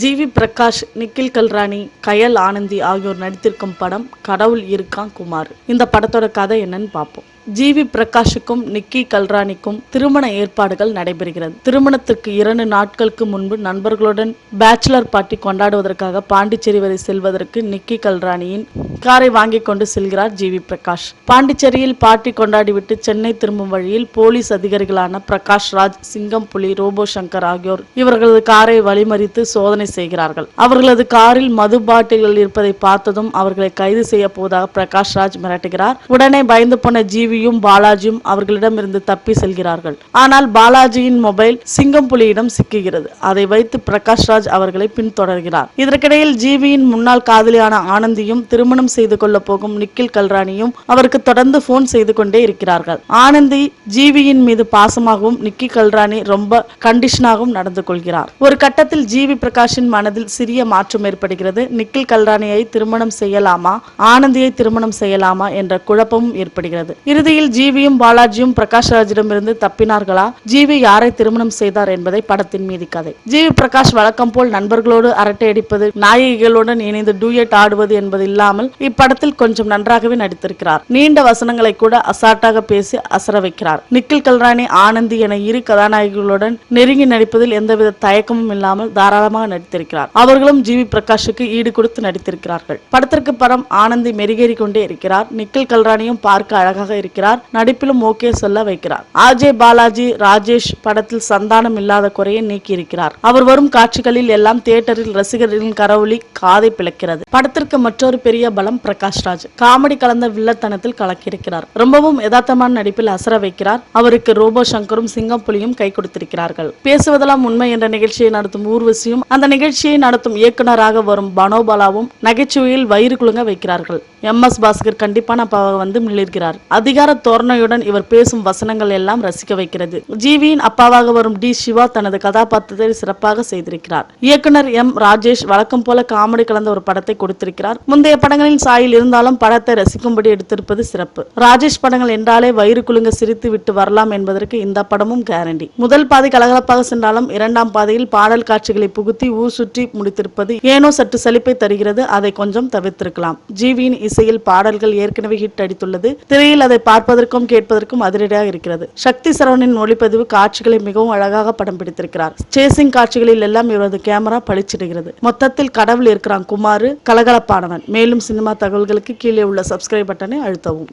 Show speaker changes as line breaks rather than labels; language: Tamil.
ஜிவி பிரகாஷ், நிக்கில் கல்ராணி, கயல் ஆனந்தி ஆகியோர் நடித்திருக்கும் படம் கடவுள் இருக்கான் குமார். இந்த படத்தோட கதை என்னன்னு பார்ப்போம். ஜிவி பிரகாஷுக்கும் நிக்கி கல்ராணிக்கும் திருமண ஏற்பாடுகள் நடைபெறுகிறது. திருமணத்திற்கு 2 நாட்களுக்கு முன்பு நண்பர்களுடன் பேச்சுலர் பார்ட்டி கொண்டாடுவதற்காக பாண்டிச்சேரி வரை செல்வதற்கு நிக்கி கல்ராணியின் காரை வாங்கி கொண்டு செல்கிறார் ஜிவி பிரகாஷ். பாண்டிச்சேரியில் பார்ட்டி கொண்டாடிவிட்டு சென்னை திரும்பும் வழியில் போலீஸ் அதிகாரிகளான பிரகாஷ் ராஜ், சிங்கம் புலி, ரோபோ சங்கர் ஆகியோர் இவர்களது காரை வழிமறித்து சோதனை செய்கிறார்கள். அவர்களது காரில் மது பாட்டில்கள் இருப்பதை பார்த்ததும் அவர்களை கைது செய்ய போவதாக பிரகாஷ் ராஜ் மிரட்டுகிறார். உடனே பயந்து போன ஜிவி பாலாஜியும் அவர்களிடமிருந்து தப்பி செல்கிறார்கள். ஆனால் பாலாஜியின் மொபைல் சிங்கம் புலியிடம் சிக்குகிறது. அதை வைத்து பிரகாஷ் ராஜ் அவர்களை பின்தொடர்கிறார். இதற்கிடையில் ஜிவியின் முன்னாள் காதலியான ஆனந்தியும் திருமணம் செய்து கொள்ள போகும் நிக்கில் கல்ராணியும் அவருக்கு தொடர்ந்து போன் செய்து கொண்டே இருக்கிறார்கள். ஆனந்தி ஜிவியின் மீது பாசமாகவும் நிக்கி கல்ராணி ரொம்ப கண்டிஷனாகவும் நடந்து கொள்கிறார். ஒரு கட்டத்தில் ஜிவி பிரகாஷின் மனதில் சிறிய மாற்றம் ஏற்படுகிறது. நிக்கில் கல்ராணியை திருமணம் செய்யலாமா, ஆனந்தியை திருமணம் செய்யலாமா என்ற குழப்பமும் ஏற்படுகிறது. இறுதியில் ஜிவியும் பாலாஜியும் பிரகாஷ் ராஜிடமிருந்து தப்பினார்களா, ஜிவி யாரை திருமணம் செய்தார் என்பதை படத்தின் மீதி கதை. ஜிவி பிரகாஷ் வழக்கம் போல் நண்பர்களோடு அரட்டை அடிப்பது, நாயகிகளுடன் இணைந்து டூயட் ஆடுவது என்பது இல்லாமல் இப்படத்தில் கொஞ்சம் நன்றாகவே நடித்திருக்கிறார். நீண்ட வசனங்களை கூட அசால்ட்டாக பேசி அசர வைக்கிறார். நிக்கில் கல்ராணி, ஆனந்தி என 2 கதாநாயகிகளுடன் நெருங்கி நடிப்பதில் எந்தவித தயக்கமும் இல்லாமல் தாராளமாக நடித்திருக்கிறார். அவர்களும் ஜிவி பிரகாஷுக்கு ஈடு கொடுத்து நடித்திருக்கிறார்கள். படத்திற்கு படம் ஆனந்தி மெருகேறி கொண்டே இருக்கிறார். நிக்கில் கல்ராணியும் பார்க்க அழகாக இருக்கிறார். நடிப்பிலும் ஓகே சொல்ல வைக்கிறார். ஆர்ஜே பாலாஜி ராஜேஷ் படத்தில் சந்தானம் இல்லாத குறையை நீக்கி இருக்கிறார். அவர் வரும் காட்சிகளில் எல்லாம் தியேட்டரில் ரசிகர்களின் கரவொலி காதை பிளக்கிறது. படத்திற்கு மற்றொரு பெரிய பலம் பிரகாஷ் ராஜ். காமெடி கலந்த வில்லத்தனத்தில் கலக்கியிருக்கிறார். ரொம்பவும் யதார்த்தமான நடிப்பில் அசர வைக்கிறார். அவருக்கு ரோபோ சங்கரும் சிங்கம் புலியும் கை கொடுத்திருக்கிறார்கள். பேசுவதெல்லாம் உண்மை என்ற நிகழ்ச்சியை நடத்தும் ஊர்வசியும் அந்த நிகழ்ச்சியை நடத்தும் இயக்குநராக வரும் பனோபாலாவும் நகைச்சுவையில் வயிறு குலுங்க வைக்கிறார்கள். MS பாஸ்கர் கண்டிப்பான அப்பாவாக வந்து மிளிர்கிறார். அதிகார தோரணையுடன் இவர் பேசும் வசனங்கள் எல்லாம் ரசிக்க வைக்கிறது. ஜிவியின் அப்பாவாக வரும் டி சிவா தனது கதாபாத்திரத்தை சிறப்பாக செய்திருக்கிறார். இயக்குனர் M ராஜேஷ் வழக்கம் போல காமெடி கலந்த ஒரு படத்தை கொடுத்திருக்கிறார். முந்தைய படங்களின் சாயில் இருந்தாலும் படத்தை ரசிக்கும்படி எடுத்திருப்பது சிறப்பு. ராஜேஷ் படங்கள் என்றாலே வயிறு குலுங்க சிரித்து விட்டு வரலாம் என்பதற்கு இந்த படமும் கேரண்டி. முதல் பாதி கலகலப்பாக சென்றாலும் 2ஆம் பாதையில் பாடல் காட்சிகளை புகுத்தி ஊர் சுற்றி முடித்திருப்பது ஏனோ சற்று சலிப்பை தருகிறது. அதை கொஞ்சம் தவிர்த்திருக்கலாம். ஜிவியின் இசையில் பாடல்கள் ஏற்கனவே ஹிட் அடித்துள்ளது. திரையில் அதை பார்ப்பதற்கும் கேட்பதற்கும் அதிரடியாக இருக்கிறது. சக்தி சரவணின் ஒளிப்பதிவு காட்சிகளை மிகவும் அழகாக படம் பிடித்திருக்கிறார். சேசிங் காட்சிகளில் எல்லாம் இவரது கேமரா பளிச்சிடுகிறது. மொத்தத்தில் கடவுள் இருக்கிறான் குமார் கலகலப்பானவன். மேலும் சினிமா தகவல்களுக்கு கீழே உள்ள சப்ஸ்கிரைப் பட்டனை அழுத்தவும்.